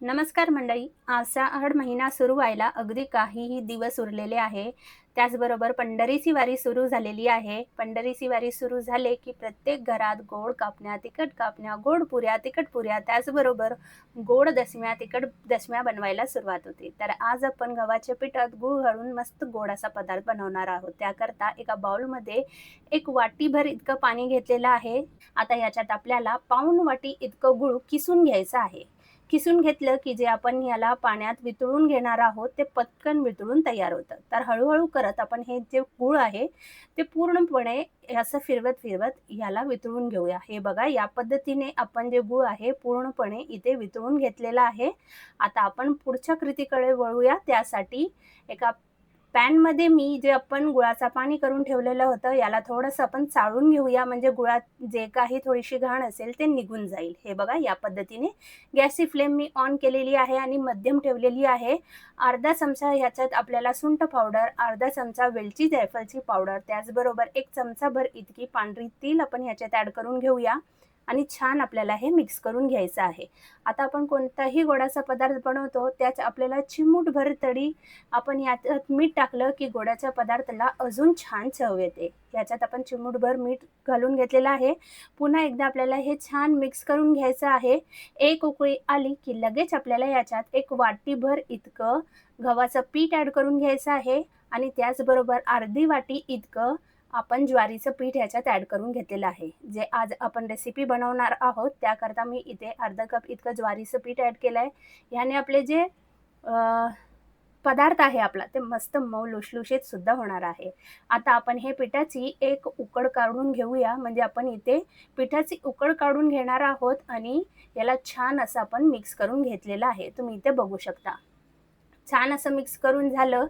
नमस्कार मंडळी. आषाढ महिना सुरू व्हायला अगदी काहीही दिवस उरलेले आहे. त्याचबरोबर पंढरीची वारी सुरू झालेली आहे. पंढरीची वारी सुरू झाले की प्रत्येक घरात गोड कापण्या, तिखट कापण्या, गोड पुऱ्या, तिखट पुऱ्या, त्याचबरोबर गोड दशम्या, तिखट दशम्या बनवायला सुरुवात होते. तर आज आपण गव्हाच्या पिठात गूळ घालून मस्त गोड असा पदार्थ बनवणार आहोत. त्याकरता एका बाउलमध्ये एक वाटीभर इतकं पाणी घेतलेलं आहे. आता याच्यात आपल्याला पाऊण वाटी इतकं गूळ किसून घ्यायचं आहे. किसून घेतलं की जे आपण याला पाण्यात वितळून घेणार आहोत ते पटकन वितळून तयार होतं. तर हळू-हळू करत आपण हे जे गूळ आहे ते पूर्णपणे असं फिरवत-फिरवत याला वितळून घेऊया. हे बघा, या पद्धतीने आपण जे गूळ आहे पूर्णपणे इथे वितळून घेतलेला आहे. आता आपण पुढच्या कृतीकडे वळूया. त्यासाठी एका पॅनमध्ये मी जे आपण गुळाचं पाणी करून ठेवलेलं होतं याला थोडंसं आपण चाळून घेऊया, म्हणजे गुळात जे काही थोडीशी घाण असेल ते निघून जाईल. हे बघा, या पद्धतीने गॅसची फ्लेम मी ऑन केलेली आहे आणि मध्यम ठेवलेली आहे. अर्धा चमचा ह्याच्यात आपल्याला सुंठ पावडर, अर्धा चमचा वेलची जायफळची पावडर, त्याचबरोबर 1 चमचाभर इतकी पांढरी तीळ आपण ह्याच्यात ॲड करून घेऊया आणि छान आपल्याला हे मिक्स करून घ्यायचं आहे. आता आपण कोणताही गोडाचा पदार्थ बनवतो त्यात आपल्याला चिमूटभर तरी आपण याच्यात मीठ टाकलं की गोडाच्या पदार्थाला अजून छान चव येते. याच्यात आपण चिमूटभर मीठ घालून घेतलेलं आहे. पुन्हा एकदा आपल्याला हे छान मिक्स करून घ्यायचं आहे. एक उकळी आली की लगेच आपल्याला याच्यात एक वाटीभर इतकं गव्हाचं पीठ ॲड करून घ्यायचं आहे आणि त्याचबरोबर अर्धी वाटी इतकं आपण ज्वारीचं पीठ ह्याच्यात ॲड करून घेतलेलं आहे. जे आज आपण रेसिपी बनवणार आहोत त्याकरता मी इथे अर्धा कप इतकं ज्वारीचं पीठ ॲड केलं आहे. ह्याने आपले जे पदार्थ आहे आपला ते मस्त मऊ लुसलुशीत सुद्धा होणार आहे. आता आपण हे पिठाची एक उकड काढून घेऊया, म्हणजे आपण इथे पिठाची उकड काढून घेणार आहोत आणि याला छान असं आपण मिक्स करून घेतलेलं आहे. तुम्ही इथे बघू शकता. छान असं मिक्स करून झालं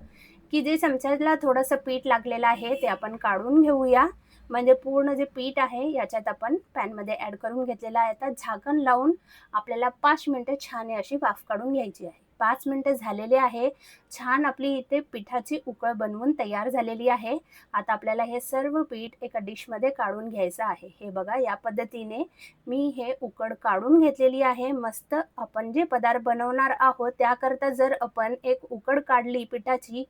की जे चमच्याला थोडंसं पीठ लागलेलं आहे ते आपण काढून घेऊया. म्हणजे पूर्ण जे पीठ आहे याच्यात आपण पॅनमध्ये ॲड करून घेतलेलं आहे. आता झाकण लावून आपल्याला 5 मिनिटं छान अशी वाफ काढून घ्यायची आहे. 5 मिनिटं झालेले आहे. छान आपली इथे पिठाची उकळ बनवून तयार झालेली आहे. आता आपल्याला हे सर्व पीठ एका डिशमध्ये काढून घ्यायचं आहे. हे बघा, या पद्धतीने मी हे उकड काढून घेतलेली आहे. मस्त आपण जे पदार्थ बनवणार आहोत त्याकरता जर आपण एक उकड काढली पिठाची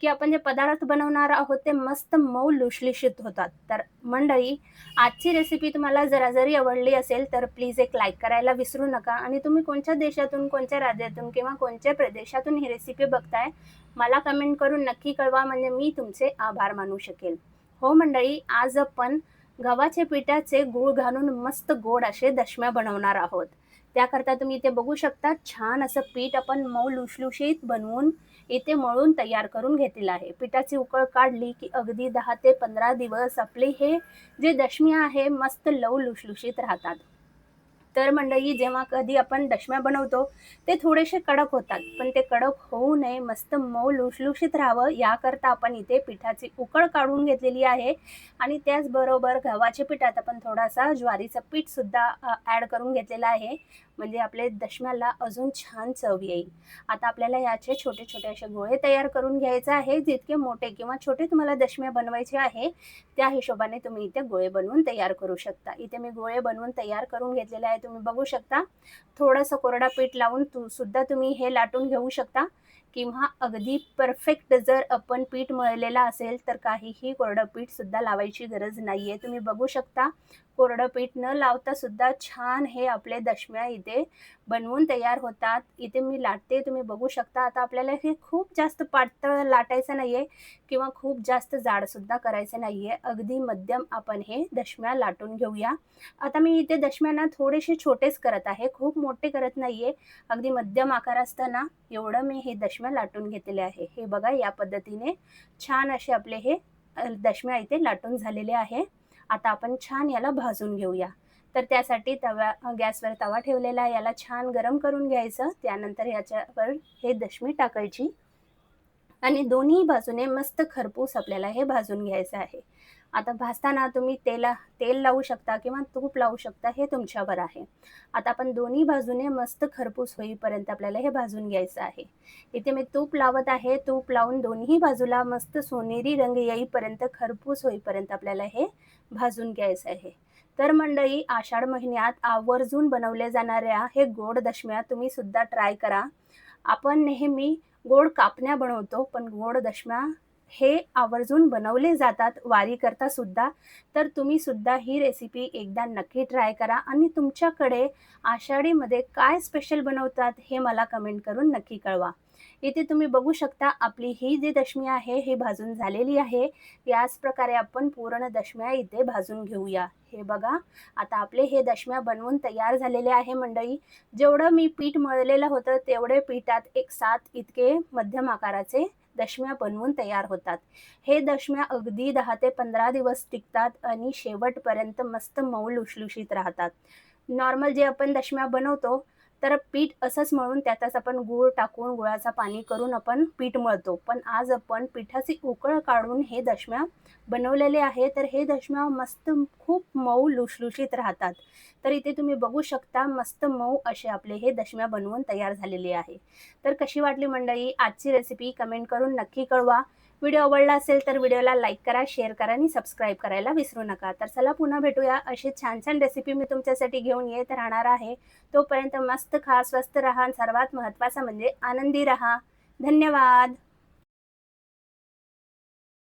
की आपण जे पदार्थ बनवणार आहोत ते मस्त मऊ लुसलुशीत होतात. तर मंडळी, आजची रेसिपी तुम्हाला जरी आवडली असेल तर प्लीज एक लाईक करायला विसरू नका आणि तुम्ही कोणत्या देशातून, कोणत्या राज्यातून किंवा कोणत्या प्रदेशातून ही रेसिपी बघताय मला कमेंट करून नक्की कळवा, म्हणजे मी तुमचे आभार मानू शकेल. हो मंडळी, आज आपण गव्हाच्या पिठाचे गूळ घालून मस्त गोड असे दशम्या बनवणार आहोत. त्याकरता तुम्ही इथे बघू शकता छान असं पीठ आपण मऊ लुसलुशीत बनवून इथे मळून तयार करून घेतलेलं आहे. पिठाची उकळ काढली की अगदी 10 ते 15 दिवस आपले हे जे दशम्या आहे मस्त लुसलुशीत राहतात. तर मंडळी, जेव्हा कधी आपण दशम्या बनवतो ते थोडेसे कडक होतात, पण ते कडक होऊ नये, मस्त मऊ लुसलुशीत राहावं याकरता आपण इथे पिठाची उकळ काढून घेतलेली आहे आणि त्याचबरोबर गव्हाच्या पिठात आपण थोडासा ज्वारीचं पीठ सुद्धा ॲड करून घेतलेलं आहे, म्हणजे आपले दशम्याला अजून छान चव येईल. आता आपल्याला याचे छोटे-छोटे असे गोळे तयार करून घ्यायचे आहे. जितके मोठे किंवा छोटे तुम्हाला दशम्या बनवायचे आहे त्या हिशोबाने तुम्ही इथे गोळे बनवून तयार करू शकता. इथे मी गोळे बनवून तयार करून घेतलेले आहे, तुम्ही बघू शकता. थोडंसं कोरडा पीठ लावून सुद्धा तुम्ही हे लाटून घेऊ शकता किंवा अगदी परफेक्ट जर आपण पीठ मळलेलं असेल तर काहीही कोरडं पीठ सुद्धा लावायची गरज नाहीये. तुम्ही बघू शकता, कोरडं पीठ न लावता सुद्धा छान हे आपले दशम्या इथे बनवून तयार होतात. इथे मी लाटते, तुम्ही बघू शकता. आता आपल्याला हे खूप जास्त पातळ लाटायचं नाहीये किंवा खूप जास्त जाड सुद्धा करायचं नाहीये. अगदी मध्यम आपण हे दशम्या लाटून घेऊया. आता मी इथे दशम्यांना थोडेसे छोटेच करत आहे, खूप मोठे करत नाहीये. अगदी मध्यम आकार असताना एवढं मी हे दशम्या लाटून घेतलेले आहे. हे बघा, या पद्धतीने छान असे आपले हे दशम्या इथे लाटून झालेले आहे. आता आपण छान याला भाजून घेऊया. तर त्यासाठी गॅसवर तवा ठेवलेला आहे, याला छान गरम करून घ्यायचं. त्यानंतर याच्यावर हे दशमी टाकायची आणि दोन्ही बाजूने मस्त खरपूस आपल्याला हे भाजून घ्यायचं आहे. आता भाजताना तुम्ही तेल लावू शकता किंवा तूप लावू शकता, हे तुमच्यावर आहे. आता आपण दोन्ही बाजूने मस्त खरपूस होईपर्यंत आपल्याला हे भाजून घ्यायचं आहे. इथे मी तूप लावत आहे. तूप लावून दोन्ही बाजूला मस्त सोनेरी रंग येईपर्यंत, खरपूस होईपर्यंत आपल्याला हे भाजून घ्यायचं आहे. तर मंडळी, आषाढ महिन्यात आवर्जून बनवल्या जाणाऱ्या हे गोड दशम्या तुम्ही सुद्धा ट्राय करा. आपण नेहमी गोड कापण्या बनवतो, पण गोड दशम्या हे आवर्जून बनवले जातात वारीकरता सुद्धा. तर तुम्ही सुद्धा ही रेसिपी एकदा नक्की ट्राय करा आणि तुमच्याकडे आषाढीमध्ये काय स्पेशल बनवतात हे मला कमेंट करून नक्की कळवा. इथे तुम्ही बघू शकता आपली ही जी दशमी आहे ही भाजून झालेली आहे. याच प्रकारे आपण पूर्ण दशम्या इथे भाजून घेऊया. हे बघा, आता आपले हे दशम्या बनवून तयार झालेले आहे मंडळी. जेवढं मी पीठ मळलेलं होतं तेवढे पिठात एक 7 इतके मध्यम आकाराचे दशम्या बनवून तयार होतात. हे दशम्या अगदी 10 ते 15 दिवस टिकतात आणि शेवटपर्यंत मस्त मऊ लुसलुशीत राहतात. नॉर्मल जे आपण दशम्या बनवतो तर पीठ असंच मळून त्यातच आपण गूळ टाकून गुळाचं पाणी करून आपण पीठ मळतो. पण आज आपण पिठाची उकळ काढून हे दशम्या बनवलेले आहे. तर हे दशम्या मस्त खूप मऊ लुसलुशीत राहतात. तर इथे तुम्ही बघू शकता मस्त मऊ असे आपले हे दशम्या बनवून तयार झालेले आहे. तर कशी वाटली मंडळी आजची रेसिपी कमेंट करून नक्की कळवा. व्हिडिओ आवडला असेल तर व्हिडिओला लाईक करा, शेअर करा आणि सबस्क्राईब करायला विसरू नका. तर चला पुन्हा भेटूया. अशी छान छान रेसिपी मी तुमच्यासाठी घेऊन येत राहणार आहे. तोपर्यंत मस्त खा, स्वस्त राहा आणि सर्वात महत्त्वाचं म्हणजे आनंदी राहा. धन्यवाद.